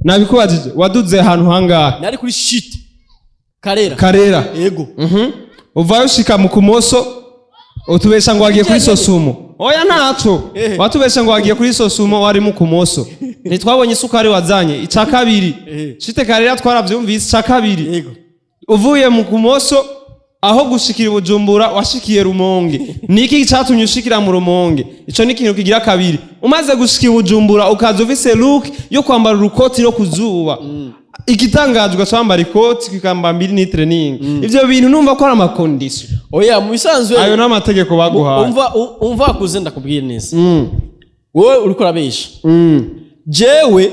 nabikubajije waduze ahantu hangahe nari kuri shit karera yego uvayo shika mu kumoso utubesha ngo wagiye kuri sosumo oya ntaco watubesha ngo wagiye kuri sosumo wari mu kumoso nitwabonye isukari wazanye ica kabiri shite karera twaravyumvise ica kabiri yego uvuye mu kumoso aho gushikira Bujumbura washikiye Rumonge niki cyatumye ushikira mu Rumonge ico ni kintu kigira kabiri umaze gushikira Bujumbura ukaza ufise look yo kwambara urukoti no kuzuba igitangajwe cyambara ikoti kikamba 2 ni training ivyo bintu numva ko ari amakondisyo oya mu bisanzwe ayo n'amategeko baguhaye umva kuzenda kubwira neza wowe uriko urabesha jewe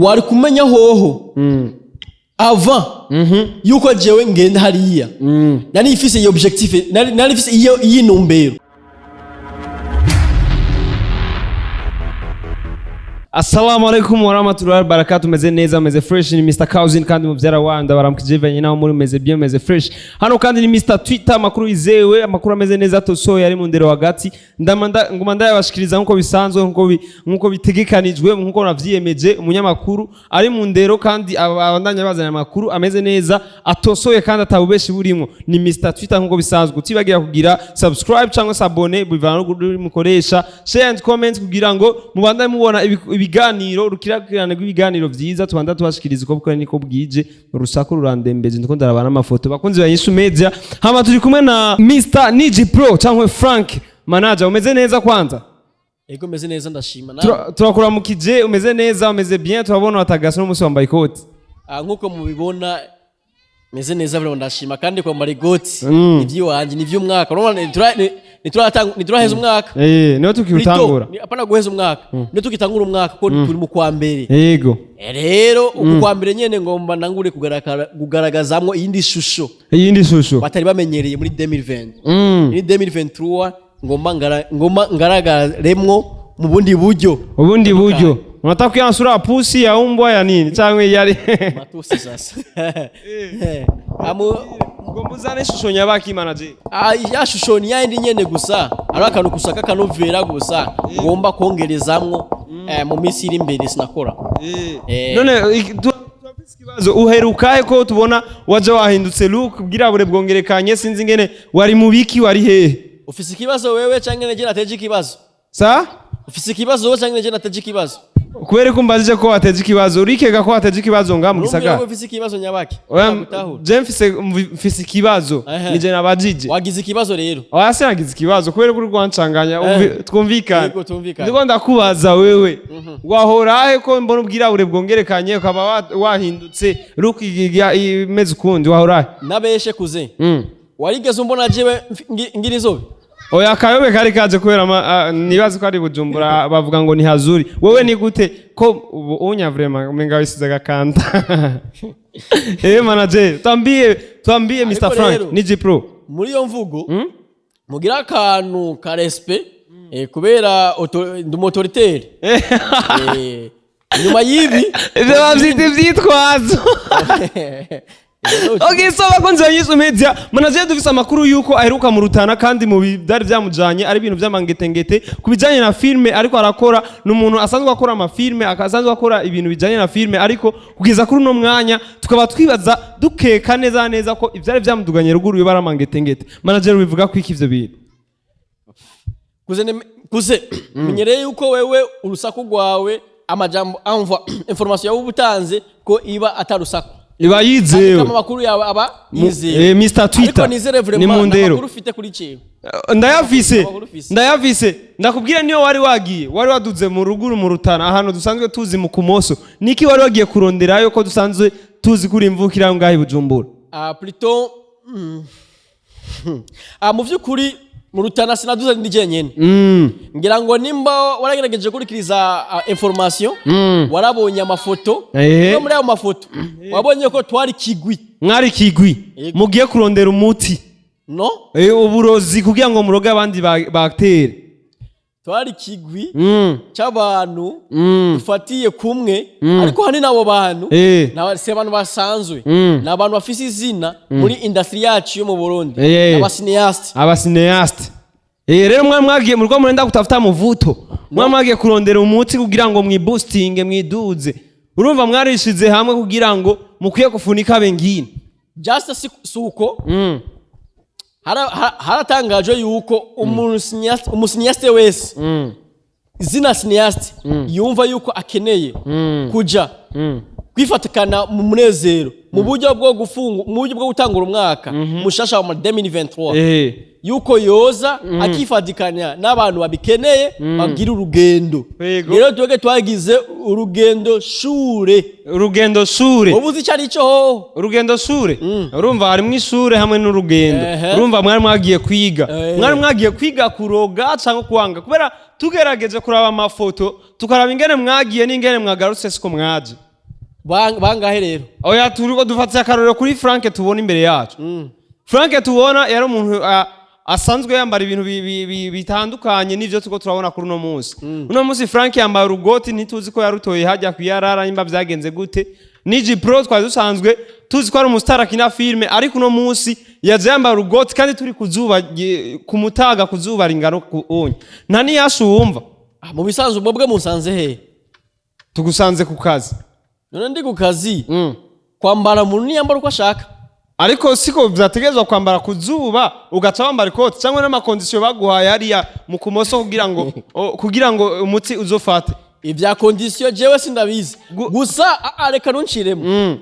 wari kumenya hoho avant yuko jewe ngenda hariya nari ifise iyo objectif nari ifise iyo yinumbero. Assalamu alaikum warahmatullahi wabarakatuh. Meze neza meze fresh ni Mr. Cousin kandi muvyara wanda baramukije venye naho muri meze bien meze fresh. Hano kandi ni Mr. Twitter makuru izewe amakuru ameze neza tosoye ari mu ndero hagati nguma ndayabashikiriza nkuko bisanzwe nkuko bitegekanijwe nkuko navyiyemeje umunyamakuru ari mu ndero kandi abandanya bazana amakuru ameze neza atosoye kandi atabubeshi burimo ni Mr. Twitter nkuko bisanzwe utibagira kugira subscribe cyangwa s'abone bivana no mukoresha share and comment kugira ngo mubandanye mubona ibiganiro rukirakirane rw'ibiganiro vyiza tubanda tubashikiriza uko bukora niko bwije urusaku rurandembeje ndiko ndarabana amafoto bakunzi ba INYISHU Media hama turi kumwe na Mr. NIJI PRO cyangwa Frank manager umeze neza kwanza ego meze neza ndashima turakuramukije umeze neza umeze bien turabona watagasa no musi wambaye ikoti nkuko mubibona meze neza bro ndashima kandi kwa marigoti ivyo wanje nivyo umwaka nituraheza umwaka niyo tukiutangura apana guheza umwaka niyo tukitangura umwaka ko turi mu kwa mbere yego rero kwa mbere nyene ngomba nangure kugaragazamwo iyindi shusho batari bamenyereye muri 2020 ni 2023 ngomba ngaragaremwo mu bundi buryo unataka kuyansura pusi ya umbwa ya nini cyangwa yari matusi sasa ngomuzane shusho nyabaki manager ya shusho ni yindi nyene gusa ari akantu kusaka kanovera gusa ngomba kongerezamwo mu minsi iri imbere sinakora none turafise kibazo uherukaye ko tubona waje wahindutse look bwirabure bwongerekanye sinzi ngene wari mubiki wari hehe ufise ikibazo wewe cyangwa nje nateje ikibazo sa ufise ikibazo wewe cyangwa nje nateje ikibazo kubera ko mbajije ko wateje ikibazo urikega ko wateje ikibazo ngamu gisagara Rumwe ufise ikibazo nyabaki je mfise ikibazo nije nabajije wagize ikibazo rero wase nagize ikibazo kubera ko rwancanganya twumvikana ndiko ndakubaza wewe wahorahe ko mbona ubwirabure bwongerekanye ukaba wahindutse rukigiga imeze kundi wahorahe nabeshe kuze warigeze umbona jewe ngirizobe oya kayobe kari kaje kubera nibazi ko ari Bujumbura bavuga ngo ni hazuri wewe ni gute ko unya vraiment umenga wisize gakanta manager twambie Mr. Frank NIJI PRO muri yo mvugo mugira akantu ka respect kubera autoritaire nyuma yibi ivyo bavyita ivyitwazo Okay, so bakunzi ba INYISHU Media manager dufise amakuru yuko aheruka murutana kandi mu bidari byamujanye ari ibintu by'amangetengete kubijanye na filme ariko arakora n'umuntu asanzwe akora ama filme akasanzwe akora ibintu bijanye na filme ariko kugeza kuri no mwanya tukaba twibaza dukeka neza ko ivyari byamuduganye ruguru yo baramangetengete manager bivuga ko iki ivyo bintu kuze menyereye yuko wewe urusaku rwawe amajambo amva information yawe ubutanze ko iba atarusaku iba yizewe kama makuru yawe aba yizewe Mr. Twitter ni mu ndero makuru ufite kuri ciwe ndayafise ndakubwira niyo wari waduze mu ruguru mu Rutana ahantu dusanzwe tuzi mu kumoso niki wari wagiye kuronderayo ko dusanzwe tuzi kuri imvukira ngahi Bujumbura plutôt mu vyukuri Murutana sinaduza ndije nyene ngira ngo nimba waragerageje kurikiriza information warabonye amafoto no muri ayo mafoto wabonye ko mwari kigwi mugiye kurondera umuti no uburozi kugira ngo muroge abandi baktere twari kigwi cy'abantu dufatiye kumwe ariko hani nabo bantu n'abase abantu basanzwe n'abantu bafise izina muri industry yacu yo mu Burundi abasineaste rero mwagiye muriko murenda kutafuta muvuto mwagiye kurondera umuti kugira ngo mwiboostinge mwiduze urumva mwarishize hamwe kugira ngo mukwiye kufunika bengine just suko haratangajwe yuko umusinyasite wese izina cineaste yumva yuko akeneye kuja kwifatikana mu munezero mu buryo bwo gutangura umwaka mushasha wa 2023 yuko yoza akifatikanya n'abantu babikeneye bagira urugendo rero twege twagize urugendo shure ubuzi cyari cyo urugendo shure urumva harimo ishure hamwe n'urugendo urumva mwari mwagiye kwiga kuroga cyangwa kuwanga kubera tugerageje kuraba amafoto tukaraba ingene mwagiye n'ingene mwagarutse siko mwaje bangahe rero oya turiko dufatira akarorero kuri Frank tubona imbere yacu Frank tubona yari umuntu asanzwe yambara ibintu bitandukanye n'ivyo tuko turabona kuri uno munsi uno munsi Frank yambara urugoti ntituzi ko yarutoye hajya kuyarara nimba byagenze gute NIJI PRO twari dusanzwe tuzi ko ari umustar akina filme ariko uno munsi yaje yambara urugoti kandi turi kuzuba kumutaga kuzuba ringano onye nta niyashu wumva mu bisanzwe mwebwe musanze he tugusanze ku kazi none ndi ku kazi kwambara umuntu niyambara uko ashaka ariko siko vyategezwa kwambara kuzuba ugaca wambara ikoti cyangwa n'amakondisiyo baguhaye hariya mu kumoso kugira ngo umuti uzofate ivya kondisiyo jewe sindabizi gusa reka nunciremo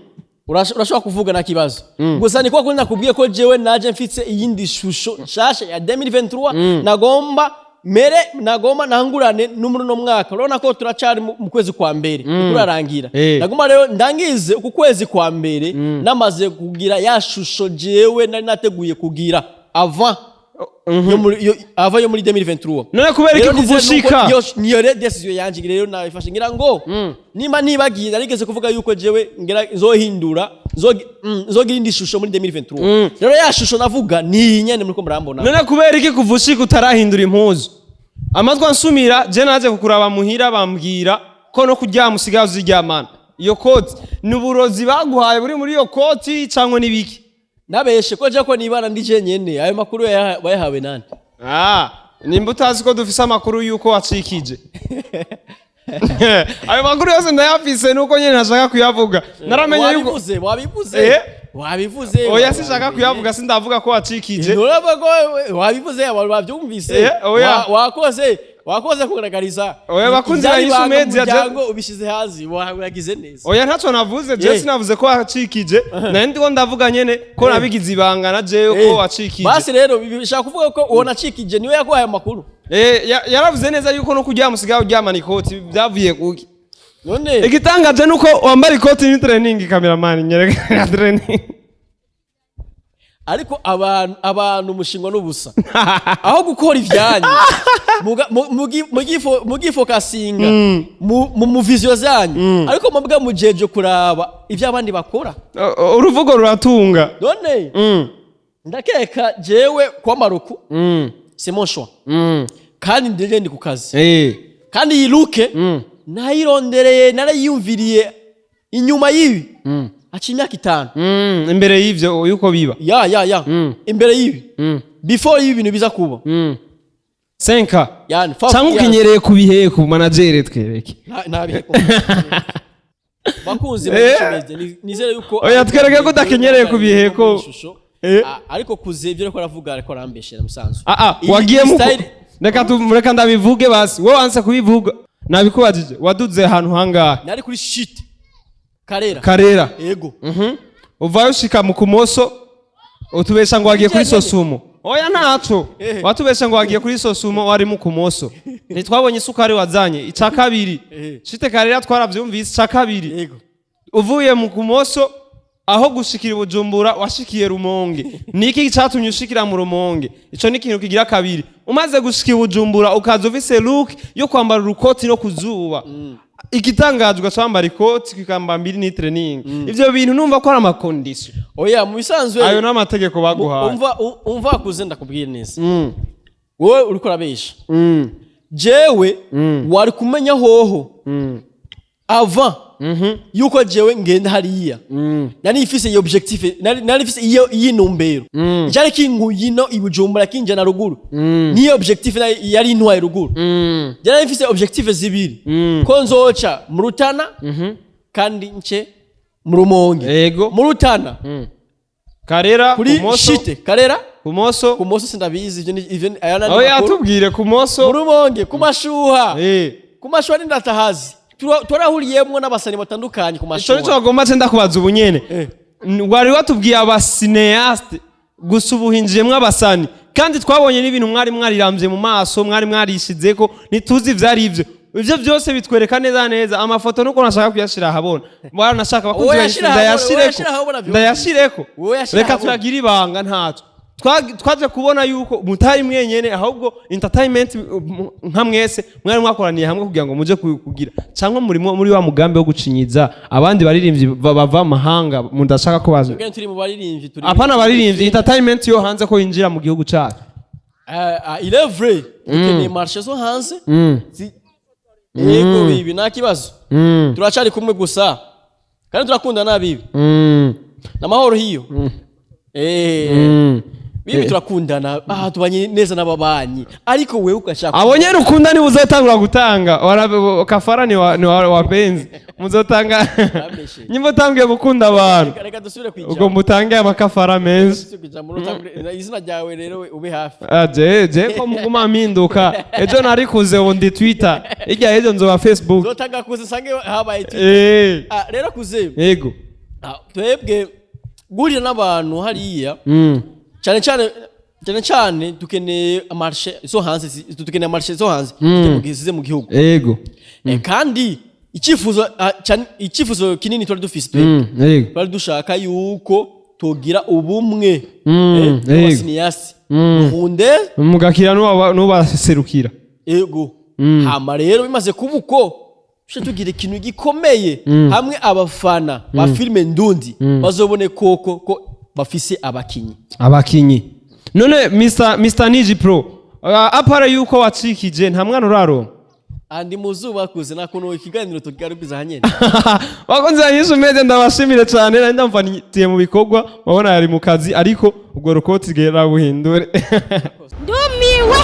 urashobora kuvuga na kibazo gusa niko kundi nakubwiye ko jewe naje mfitse iyindi shusho nshasha ya 2023 nagomba nangurane n'umuri no mwaka urabona ko turacari mu kwezi kwa mbere turarangira nagomba rero ndangize uku kwezi kwa mbere namaze kugira ya shusho jewe nari nateguye kugira avant yo muri 2023 none kubera iki kuvushika niyo decision yanje rero nabifashe ngira ngo nima nibagiye narigeze kuvuga yuko jewe ngira zohindura zogira indi shusho muri 2023 rero ya shusho navuga ni nyene muri ko murambona none kubera iki kuvushika utarahindura impuzu amazwa nsumira je naje kukuraba muhira bambwira ko no kuryama usigaye uziryamana iyo koti ni uburozi baguhaye buri muri iyo koti cyangwa nibiki nabeshe ko je ko nibana ndije nyene ayo makuru bayahawe nande nimba utazi ko dufise amakuru yuko wacikije ayo makuru yose ndayafise nuko nyene ntashaka kuyavuga naramenye yuko wabivuze oya sishaka kuyavuga sindavuga ko wacikije wabivuze abantu bavyumvise wakoze kugaragariza oya bakunzi ba Nyishu Media jango ubishize hazi wagize neza oya ntaco navuze je sinavuze ko wacikije na ndi ko ndavuga nyene ko nabigize ibanga na jewe ko wacikije basi rero bishaka kuvuga ko uwo nacikije niwe yaguhaye amakuru yaravuze neza yuko no kuryama usigaye uryamana ikoti byavuye kuki none igitangaje nuko wambara ikoti ni training cameraman nyereka training ariko abantu mushingwa n'ubusa aho gukora ivyanyu mugifokasinga mu vision zanyu ariko mubwa mujeje kuraba ivyo abandi bakora uruvugo ruratunga none ndakeka jewe kwa maruku c'est mon choix kandi ndije ndi ku kazi kandi yiruke nayirondereye narayumviriye inyuma yibi aci imyaka 5 imbere y'ivyo yuko biba ya imbere yibi before yibi bintu biza kuba 5 yani cyangwa ukinyereye ku biheko manager twereke nabiheko bakunzi nizere yuko oya twereke ko udakenyereye ku biheko ariko kuzevye ko aravuga ariko arambeshera musanzu wagiye mu reka ndabivuge basi wowe wanse kubivuga nabikubajije waduze ahantu hangahe nari kuri shit karera yego uvayo ushika mu kumoso utubesha ngo wagiye kuri sosumo oya ntaco watubesha ngo wagiye kuri sosumo wari mu kumoso nitwabonye isukari wazanye ica kabiri shite karera twaravyumvise ica kabiri yego uvuye mu kumoso aho gushikira Bujumbura washikiye Rumonge niki cyatumye ushikira mu Rumonge ico ni kintu kigira kabiri umaze gushikira Bujumbura ukaza ufise look yo kwambara urukoti no kuzuba igitangajwe cyambara ikoti kikamba mbiri ni training ivyo bintu numva ko ari amakondisyo oya mu bisanzwe ayo n'amategeko baguhaye umva kuze ndakubwira neza wowe uri kurabesha jewe wari kumenya hoho avant yuko jewe ngenda hariya nari ifise iyo objectif nari ifise iyo yinumbero cyari kinkuyino ibujumbura kinje na ruguru ni objectif yari intwaye ruguru nari ifise objectif zibiri ko nzoca murutana kandi nce mu Rumonge yego murutana Karera kuri kumoso shite Karera kumoso sindabizi ivyo ayana ni yatubwire kumoso mu Rumonge kumashuha kumashuha ni ndatahazi turahuriyemwo n'abasani batandukanye kumashuha ico bagomba cenda kubaza ubunyene wari watubwiye abasineaste gusubuhinjiyemwo abasani kandi twabonye n'ibintu mwari mwariramvye mu maso mwari mwarishizeko nituzi ivyari ivyo byose bitwereka neza amafoto nuko nashaka kuyashira ahabona bwana nashaka bakunze ndayashireko reka turagira ibanga ntato twaje kubona yuko mutari mwenyene ahubwo entertainment nka mwese mwari mwakoraniye hamwe kugira ngo muje kugira cyangwa muri wa mugambi wo gucinyiza abandi baririmbyi bava amahanga mundashaka ko bazo apana baririmbyi entertainment yo hanze ko yinjira mu gihugu cyacu il est vrai que marché zo hanze yego bibi nta kibazo turacari kumwe gusa kandi turakunda nabibi namahoro hiyo bibi turakundana tubanye neza n'ababanyi ariko wewe ugashaka abonye rukunda ni uzotangura gutanga kafara ni wapenzi muzotanga nyimbo tangiye gukunda abantu reka dusubire kwijana ubwo mutange amakafara menshi izina ryawe rero ube hafi je ko muguma mpinduka ejo nari kuze undi Twitter ijya ejo nzoba Facebook zotanga kuze sange habaye rero kuze yego twebwe gurira n'abantu hariya cyane dukeneye amarche zo hanze dukeneye amarche zo hanze tugize mu gihugu yego kandi ikifuzo kinini twari dufise twari dushaka yuko tugira ubumwe n'abasiniyasi hunde mugakira n'ubaserukira yego hama rero bimaze kubuko tugira ikintu gikomeye hamwe abafana ba filme ndundi bazobone ko bafise abakinyi none Mr NIJI PRO apara yuko wacikije nta mwana uraro andi muzuba kuze nakuno ikiganiro tugarukiza hanyene bakonze INYISHU meze ndabashimire cyane nari ndamvaniye mu bikorwa babona yari mu kazi ariko ubwo rukoti gera buhindure ndumiwe